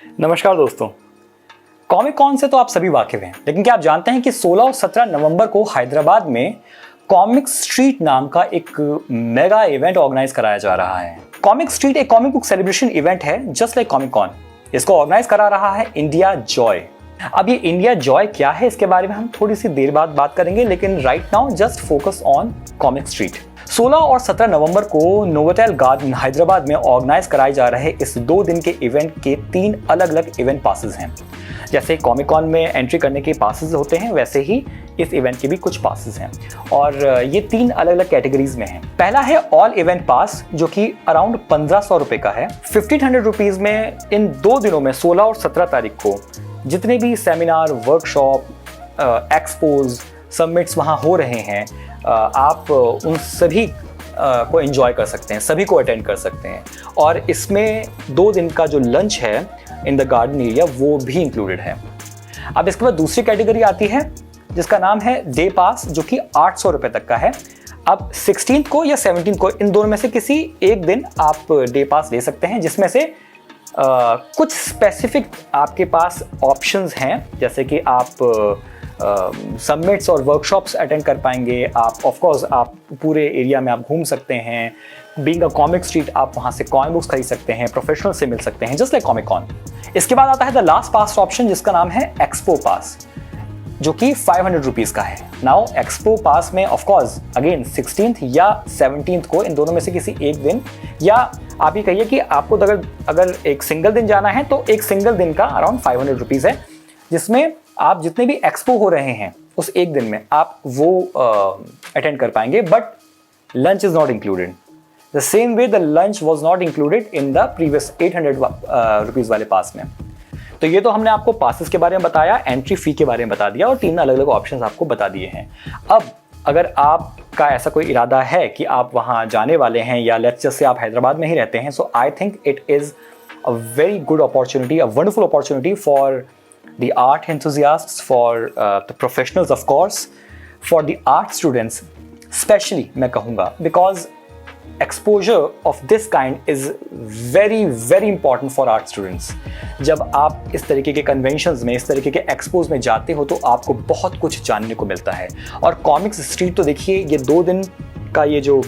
नमस्कार दोस्तों। Comic cone से तो आप सभी वाकिफ हैं, लेकिन क्या आप जानते हैं कि 16 और 17 नवंबर को हैदराबाद में कॉमिक स्ट्रीट नाम का एक मेगा इवेंट ऑर्गेनाइज कराया जा रहा है। कॉमिक स्ट्रीट एक कॉमिक बुक सेलिब्रेशन इवेंट है, जस्ट लाइक कॉमिक कॉन। इसको ऑर्गेनाइज करा रहा है इंडिया जॉय। अब ये इंडिया जॉय क्या है, इसके बारे में हम थोड़ी सी देर बाद बात करेंगे, लेकिन right now just focus on comic street. 16 और 17 नवंबर को नोवोटेल गार्डन हैदराबाद में ऑर्गेनाइज कराए जा रहे इस 2 दिन के इवेंट के 3 अलग अलग इवेंट पासेस हैं। जैसे कॉमिक कॉन में एंट्री करने के पासेस होते हैं, वैसे ही इस इवेंट के भी कुछ पासेस हैं और ये 3 अलग अलग कैटेगरीज में हैं। पहला है ऑल इवेंट पास, जो कि अराउंड 1500 रुपए का है। 1500 रुपीज में इन 2 दिनों में 16 और 17 तारीख को जितने भी सेमिनार, वर्कशॉप, एक्सपोज, सबमिट्स वहाँ हो रहे हैं, आप उन सभी को एंजॉय कर सकते हैं, सभी को अटेंड कर सकते हैं। और इसमें 2 दिन का जो लंच है इन द गार्डन एरिया, वो भी इंक्लूडेड है। अब इसके बाद दूसरी कैटेगरी आती है जिसका नाम है डे पास, जो कि 800 रुपये तक का है। अब 16 को या 17 को इन दोनों में से किसी एक दिन आप डे पास ले सकते हैं, जिसमें से कुछ स्पेसिफिक आपके पास ऑप्शंस हैं, जैसे कि आप सबमिट्स और वर्कशॉप्स अटेंड कर पाएंगे। आप ऑफ कोर्स आप पूरे एरिया में आप घूम सकते हैं। बीइंग अ कॉमिक स्ट्रीट, आप वहाँ से कॉमिक बुक्स खरीद सकते हैं, प्रोफेशनल से मिल सकते हैं, जस्ट लाइक कॉमिक कॉन। इसके बाद आता है द लास्ट पास ऑप्शन, जिसका नाम है एक्सपो पास, जो कि 500 रुपीज़ का है। नाउ एक्सपो पास में ऑफ कोर्स अगेन 16th या 17th को इन दोनों में से किसी एक दिन, या आप ये कहिए कि आपको अगर एक सिंगल दिन जाना है तो एक सिंगल दिन का अराउंड 500 रुपीज़ है, जिसमें आप जितने भी एक्सपो हो रहे हैं उस एक दिन में आप वो अटेंड कर पाएंगे। But lunch is not included the same way the lunch was not included in the previous 800 rupees वाले पास में। तो ये तो हमने आपको पासेस के बारे में बताया, एंट्री फी के बारे में बता दिया और 3 अलग अलग ऑप्शंस आपको बता दिए हैं। अब अगर आपका ऐसा कोई इरादा है कि आप वहाँ जाने वाले हैं, या लेट्स जस्ट से आप हैदराबाद में ही रहते हैं, so I think it is a very good opportunity, a wonderful opportunity for the art enthusiasts, for the professionals of course, for the art students especially मैं कहूँगा, because exposure of this kind is very very important for art students। जब आप इस तरीके के conventions में, इस तरीके के एक्सपोज में जाते हो तो आपको बहुत कुछ जानने को मिलता है। और कॉमिक्स स्ट्रीट तो देखिए, ये 2 दिन का ये जो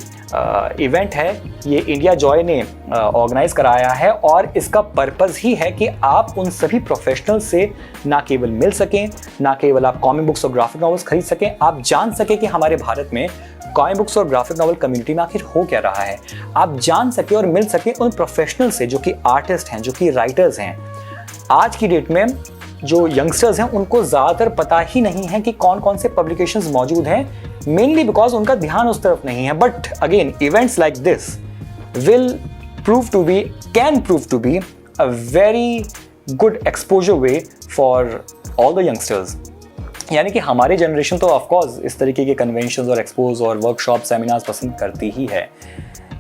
इवेंट है, ये इंडिया जॉय ने ऑर्गेनाइज कराया है और इसका पर्पस ही है कि आप उन सभी प्रोफेशनल से ना केवल मिल सकें, ना केवल आप कॉमिक बुक्स और ग्राफिक नॉवेल्स खरीद सकें, आप जान सकें कि हमारे भारत में कॉमिक बुक्स और ग्राफिक नॉवल कम्युनिटी में आखिर हो क्या रहा है। आप जान सके और मिल सके उन प्रोफेशनल से जो कि आर्टिस्ट हैं, जो कि राइटर्स हैं। आज की डेट में जो यंगस्टर्स हैं उनको ज़्यादातर पता ही नहीं है कि कौन कौन से पब्लिकेशंस मौजूद हैं, मेनली बिकॉज उनका ध्यान उस तरफ नहीं है। But again events like this can prove to be a very good exposure way for all the youngsters. यानी कि हमारी जनरेशन तो ऑफ कोर्स इस तरीके के कन्वेंशंस और एक्सपोज और वर्कशॉप, सेमिनार्स पसंद करती ही है,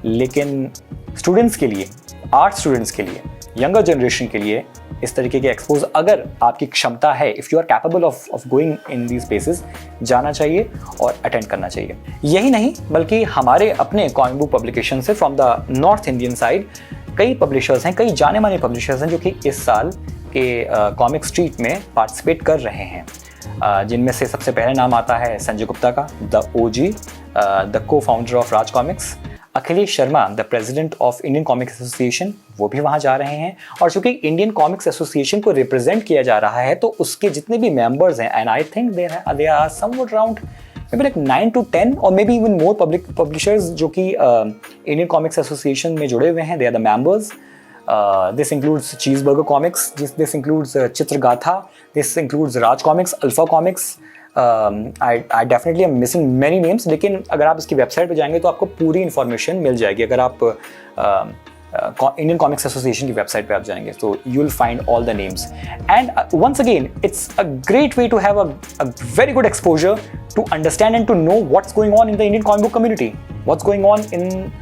लेकिन स्टूडेंट्स के लिए, आर्ट स्टूडेंट्स के लिए, यंगर जनरेशन के लिए इस तरीके के एक्सपोज, अगर आपकी क्षमता है, if you are capable of going in these places, जाना चाहिए और अटेंड करना चाहिए। यही नहीं बल्कि हमारे अपने कॉमिक बुक पब्लिकेशन से from the north Indian side कई पब्लिशर्स हैं, कई जाने माने पब्लिशर्स हैं जो कि इस साल के कॉमिक स्ट्रीट में पार्टिसिपेट कर रहे हैं, जिनमें से सबसे पहले नाम आता है संजय गुप्ता का, द ओजी, द को founder of Raj comics. Akhilesh Sharma, the president of Indian comics association, वो भी वहाँ जा रहे हैं। और चूंकि इंडियन कॉमिक्स एसोसिएशन को रिप्रेजेंट किया जा रहा है, तो उसके जितने भी मेंबर्स हैं, and I think they are somewhat around may be like 9 to 10 और may be even more publishers जो कि इंडियन कॉमिक्स एसोसिएशन में जुड़े हुए हैं, they are the members. This includes Cheeseburger Comics, this includes Chitragatha, this includes Raj Comics, Alpha Comics. I definitely am missing many names, लेकिन अगर आप इसकी वेबसाइट पे जाएंगे तो आपको पूरी इन्फॉर्मेशन मिल जाएगी। अगर आप इंडियन कॉमिक्स एसोसिएशन की वेबसाइट पे आप जाएंगे तो you will find all the names. And once again it's a great way to have a very good exposure to understand and to know what's going on in the Indian comic book community, what's going on in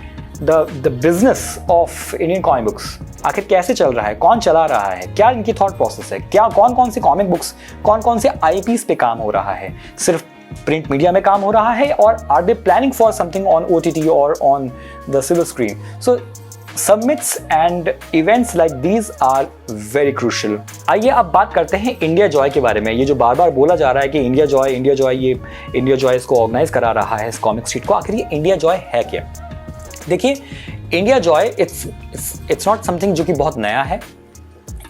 the business of Indian comic books। आखिर कैसे चल रहा है, कौन चला रहा है, क्या इनकी थॉट प्रोसेस है, क्या कौन कौन सी कॉमिक बुक्स, कौन कौन से IPs पे काम हो रहा है, सिर्फ प्रिंट मीडिया में काम हो रहा है, और are they planning for something on OTT और on the silver screen. So Summits and events like these are very crucial. आइए अब बात करते हैं इंडिया जॉय के बारे में। ये जो बार बार बोला जा रहा है कि इंडिया जॉय, ये इंडिया जॉय इसको ऑर्गेनाइज करा रहा है इस कॉमिक स्ट्रीट को, आखिर ये इंडिया जॉय है क्या? देखिए, India Joy it's not something जो कि बहुत नया है।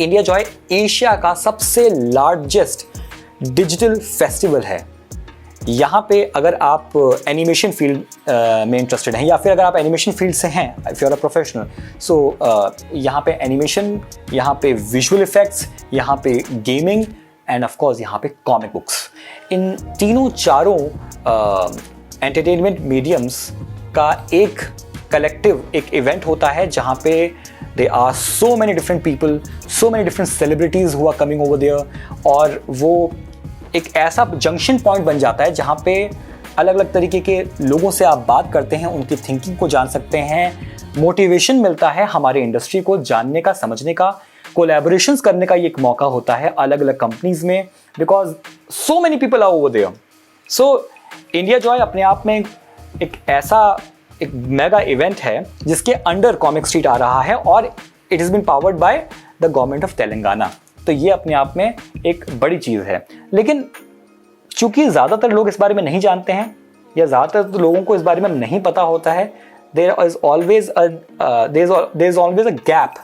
इंडिया जॉय एशिया का सबसे लार्जेस्ट डिजिटल फेस्टिवल है। यहाँ पे अगर आप एनिमेशन फील्ड में इंटरेस्टेड हैं या फिर अगर आप एनिमेशन फील्ड से हैं, if you are a professional, so यहाँ पे एनिमेशन, यहाँ पे विजुअल इफेक्ट्स, यहाँ पे गेमिंग एंड ऑफ कोर्स यहाँ पे कॉमिक बुक्स, इन तीनों चारों एंटरटेनमेंट मीडियम्स का एक कलेक्टिव एक इवेंट होता है जहाँ पे there are so many different people, so many different celebrities who are coming over there, और वो एक ऐसा जंक्शन पॉइंट बन जाता है जहाँ पे अलग अलग तरीके के लोगों से आप बात करते हैं, उनकी थिंकिंग को जान सकते हैं, मोटिवेशन मिलता है हमारे इंडस्ट्री को जानने का, समझने का, कोलैबोरेशंस करने का ये एक मौका होता है अलग अलग कंपनीज में, because so many people are over there. So India joy अपने आप में एक ऐसा एक मेगा इवेंट है जिसके अंडर कॉमिक स्ट्रीट आ रहा है और it is been powered by the government of Telangana. तो ये अपने आप में एक बड़ी चीज़ है। लेकिन चूंकि ज़्यादातर लोग इस बारे में नहीं जानते हैं या ज़्यादातर लोगों को इस बारे में नहीं पता होता है, there is always a gap.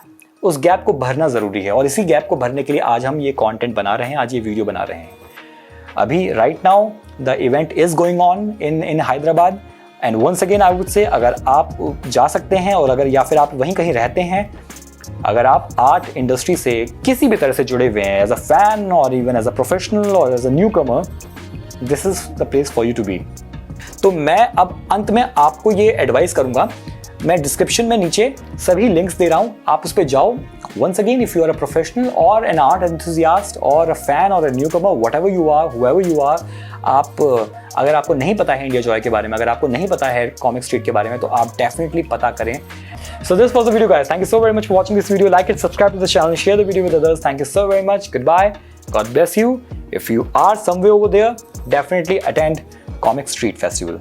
उस गैप को भरना ज़रूरी है और इसी गैप को भरने के लिए आज हम ये कंटेंट बना रहे हैं, आज ये वीडियो बना रहे हैं। अभी right now the event is going on in Hyderabad and once again I would say, अगर आप जा सकते हैं और अगर या फिर आप वहीं कहीं रहते हैं, अगर आप आर्ट इंडस्ट्री से किसी भी तरह से जुड़े हुए हैं, एज अ फैन और इवन एज अ प्रोफेशनल और as a newcomer, this is the place for you to be. तो मैं अब अंत में आपको ये एडवाइस करूंगा, मैं डिस्क्रिप्शन में नीचे सभी लिंक्स दे रहा हूं, आप उस पर जाओ। Once again, if you are a professional और एन आर्ट एंथुसियास्ट और अ फैन और a newcomer, whatever you are, however you, are अगर आपको नहीं पता है इंडिया जॉय के बारे में, अगर आपको नहीं पता है कॉमिक स्ट्रीट के बारे में, तो आप डेफिनेटली पता करें। So this was the video, guys. Thank you so very much for watching this video. Like it, subscribe to the channel, share the video with others. Thank you so very much. Goodbye. God bless you. If you are somewhere over there, definitely attend Comic Street Festival.